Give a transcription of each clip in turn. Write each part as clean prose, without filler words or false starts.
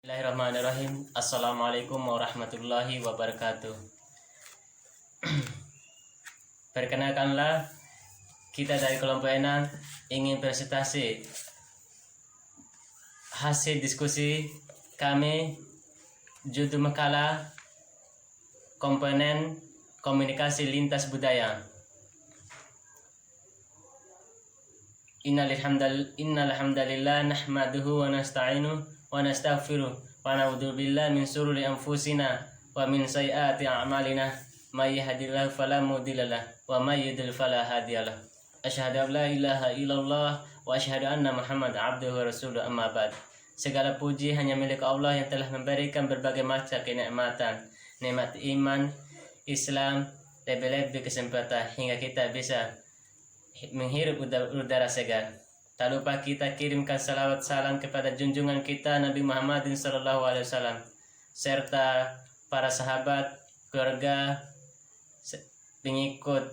Bismillahirrahmanirrahim. Assalamualaikum warahmatullahi wabarakatuh. Perkenalkanlah, kita dari kelompok Enan ingin presentasi hasil diskusi kami judul makalah komponen komunikasi lintas budaya. Innal hamdalillah nahmaduhu wa nasta'inuhu wa nastaghfiruh wa na'udzu billahi min shururi anfusina wa min sayyiati a'malina may yahdihillahu fala mudhillalah wa may yudhlil fala hadiyalah. Asyhadu an la ilaha illallah wa asyhadu anna Muhammadan abduhu wa rasuluh, amma ba'd. Segala puji hanya milik Allah yang telah memberikan berbagai macam kenikmatan, nikmat iman, Islam, lebih-lebih kesempatan hingga kita bisa menghirup udara segar. Tak lupa kita kirimkan salawat salam kepada junjungan kita Nabi Muhammadin SAW serta para sahabat, keluarga, pengikut,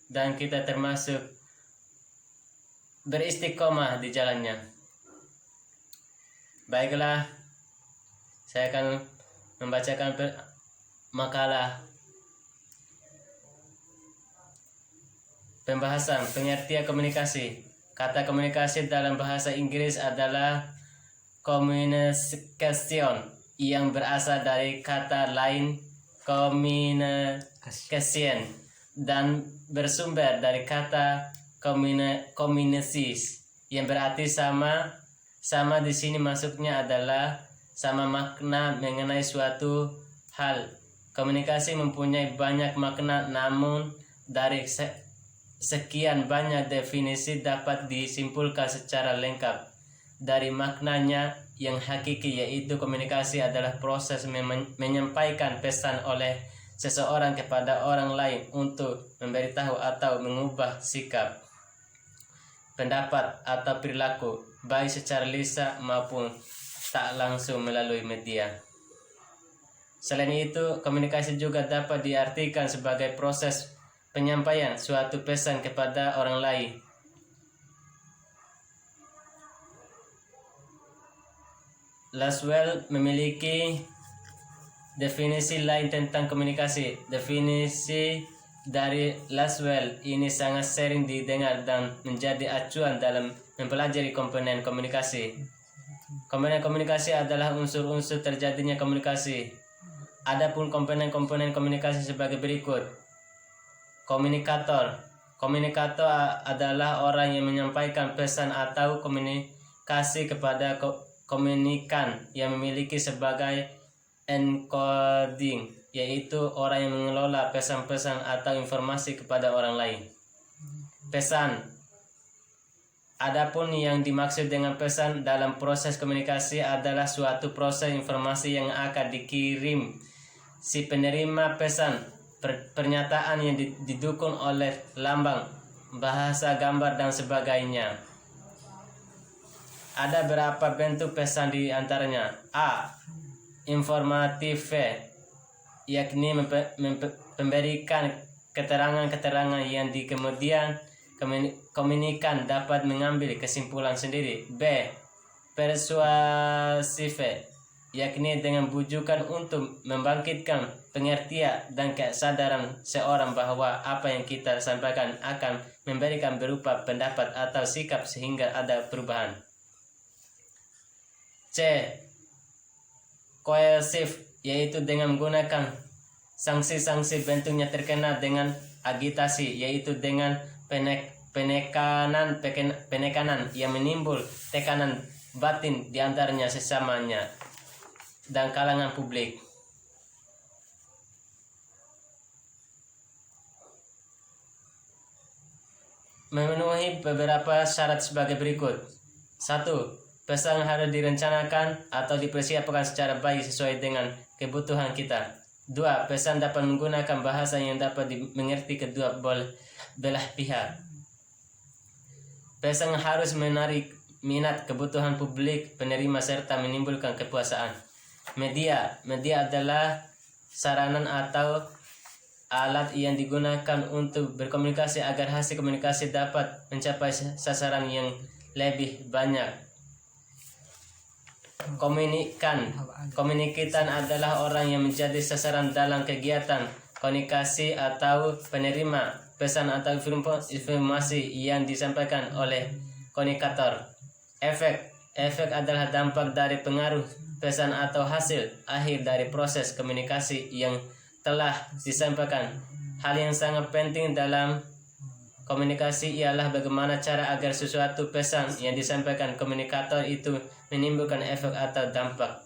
dan kita termasuk beristiqomah di jalannya. Baiklah, saya akan membacakan makalah pembahasan pengertian komunikasi. Kata komunikasi dalam bahasa Inggris adalah communication, yang berasal dari kata lain communication dan bersumber dari kata communities, yang berarti sama. Sama di sini maksudnya adalah sama makna mengenai suatu hal. Komunikasi mempunyai banyak makna, namun dari sekian banyak definisi dapat disimpulkan secara lengkap dari maknanya yang hakiki, yaitu komunikasi adalah proses menyampaikan pesan oleh seseorang kepada orang lain untuk memberitahu atau mengubah sikap, pendapat atau perilaku, baik secara lisan maupun tak langsung melalui media. Selain itu, komunikasi juga dapat diartikan sebagai proses penyampaian suatu pesan kepada orang lain. Laswell memiliki definisi lain tentang komunikasi. Definisi dari Laswell ini sangat sering didengar dan menjadi acuan dalam mempelajari komponen komunikasi. Komponen komunikasi adalah unsur-unsur terjadinya komunikasi. Adapun komponen-komponen komunikasi sebagai berikut. Komunikator. Komunikator adalah orang yang menyampaikan pesan atau komunikasi kepada komunikan yang memiliki sebagai encoding, yaitu orang yang mengelola pesan-pesan atau informasi kepada orang lain. Pesan. Adapun yang dimaksud dengan pesan dalam proses komunikasi adalah suatu proses informasi yang akan dikirim si penerima pesan. Pernyataan yang didukung oleh lambang, bahasa, gambar, dan sebagainya. Ada berapa bentuk pesan di antaranya? A. Informatif, yakni memberikan keterangan-keterangan yang kemudian komunikan dapat mengambil kesimpulan sendiri. B. Persuasif, yakni dengan bujukan untuk membangkitkan pengertian dan kesadaran seorang bahwa apa yang kita sampaikan akan memberikan berupa pendapat atau sikap sehingga ada perubahan. C. Coercive, yaitu dengan menggunakan sanksi-sanksi, bentuknya terkenal dengan agitasi, yaitu dengan penekanan yang menimbul tekanan batin di antaranya sesamanya dan kalangan publik. Memenuhi beberapa syarat sebagai berikut. 1. Pesan harus direncanakan atau dipersiapkan secara baik sesuai dengan kebutuhan kita. 2. Pesan dapat menggunakan bahasa yang dapat dimengerti kedua belah pihak. Pesan harus menarik minat kebutuhan publik penerima serta menimbulkan kepuasan. Media adalah sarana atau alat yang digunakan untuk berkomunikasi agar hasil komunikasi dapat mencapai sasaran yang lebih banyak. Komunikan adalah orang yang menjadi sasaran dalam kegiatan komunikasi atau penerima pesan atau informasi yang disampaikan oleh komunikator. Efek adalah dampak dari pengaruh pesan atau hasil akhir dari proses komunikasi yang telah disampaikan. Hal yang sangat penting dalam komunikasi ialah bagaimana cara agar sesuatu pesan yang disampaikan komunikator itu menimbulkan efek atau dampak.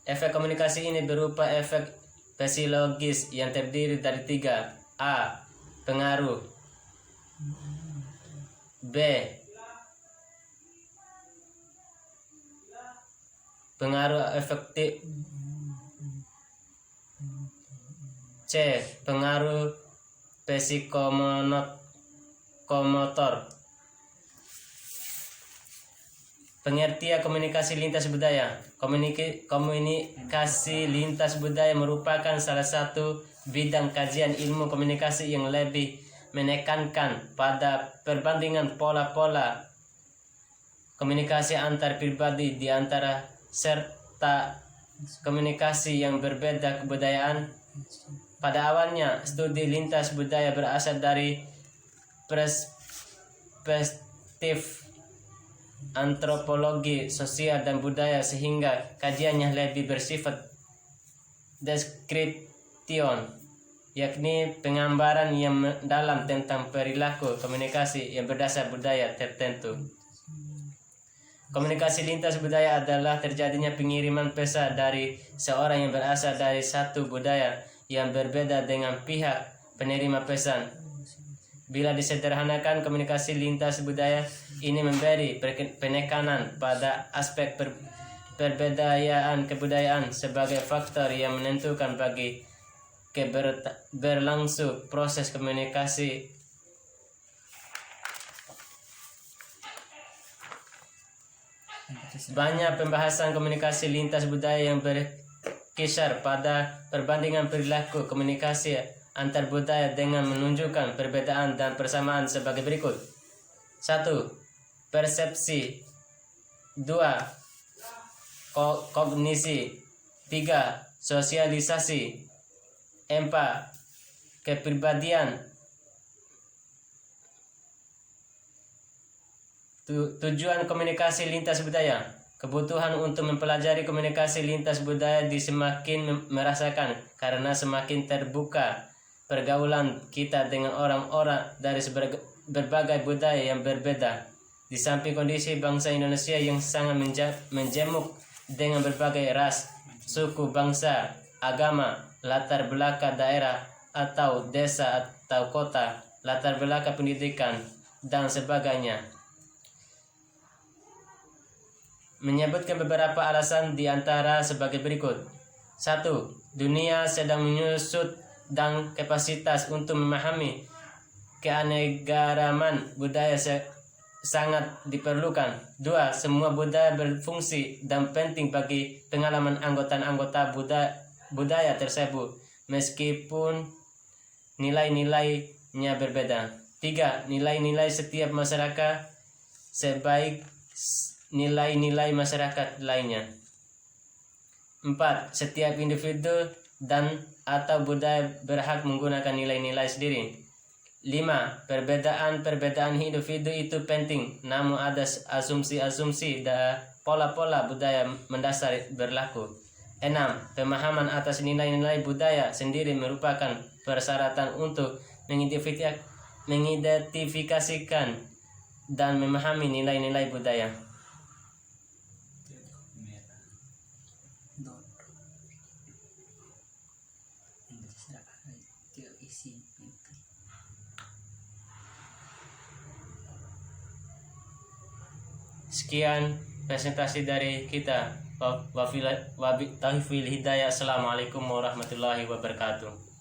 Efek komunikasi ini berupa efek fisiologis yang terdiri dari 3. A. Pengaruh. B. Pengaruh efektif. C. Pengaruh psikomotor. Pengertian komunikasi lintas budaya. Komunikasi lintas budaya merupakan salah satu bidang kajian ilmu komunikasi yang lebih menekankan pada perbandingan pola-pola komunikasi antar pribadi di antara serta komunikasi yang berbeda kebudayaan. Pada awalnya, studi lintas budaya berasal dari perspektif antropologi sosial dan budaya, sehingga kajiannya lebih bersifat deskription, yakni penggambaran yang mendalam tentang perilaku komunikasi yang berdasar budaya tertentu. Komunikasi lintas budaya adalah terjadinya pengiriman pesan dari seorang yang berasal dari satu budaya yang berbeda dengan pihak penerima pesan. Bila disederhanakan, komunikasi lintas budaya ini memberi penekanan pada aspek perbedaan kebudayaan sebagai faktor yang menentukan bagi berlangsung proses komunikasi. Banyak pembahasan komunikasi lintas budaya yang berkisar pada perbandingan perilaku komunikasi antar budaya dengan menunjukkan perbedaan dan persamaan sebagai berikut. 1. Persepsi. 2. Kognisi. 3. Sosialisasi. 4. Kepribadian. Tujuan komunikasi lintas budaya. Kebutuhan untuk mempelajari komunikasi lintas budaya semakin merasakan karena semakin terbuka pergaulan kita dengan orang-orang dari berbagai budaya yang berbeda. Di samping kondisi bangsa Indonesia yang sangat menjamuk dengan berbagai ras, suku, bangsa, agama, latar belakang daerah atau desa atau kota, latar belakang pendidikan, dan sebagainya. Menyebutkan beberapa alasan di antara sebagai berikut. 1. Dunia sedang menyusut dan kapasitas untuk memahami keanekaragaman budaya sangat diperlukan. 2. Semua budaya berfungsi dan penting bagi pengalaman anggota-anggota budaya tersebut, meskipun nilai-nilainya berbeda. 3. Nilai-nilai setiap masyarakat sebaik nilai-nilai masyarakat lainnya. 4. Setiap individu dan atau budaya berhak menggunakan nilai-nilai sendiri. 5. Perbedaan individu itu penting, namun ada asumsi-asumsi dan pola-pola budaya mendasar berlaku. 6. Pemahaman atas nilai-nilai budaya sendiri merupakan persyaratan untuk mengidentifikasikan dan memahami nilai-nilai budaya. Sekian presentasi dari kita. Wabillahi taufiq hidayah. Assalamualaikum warahmatullahi wabarakatuh.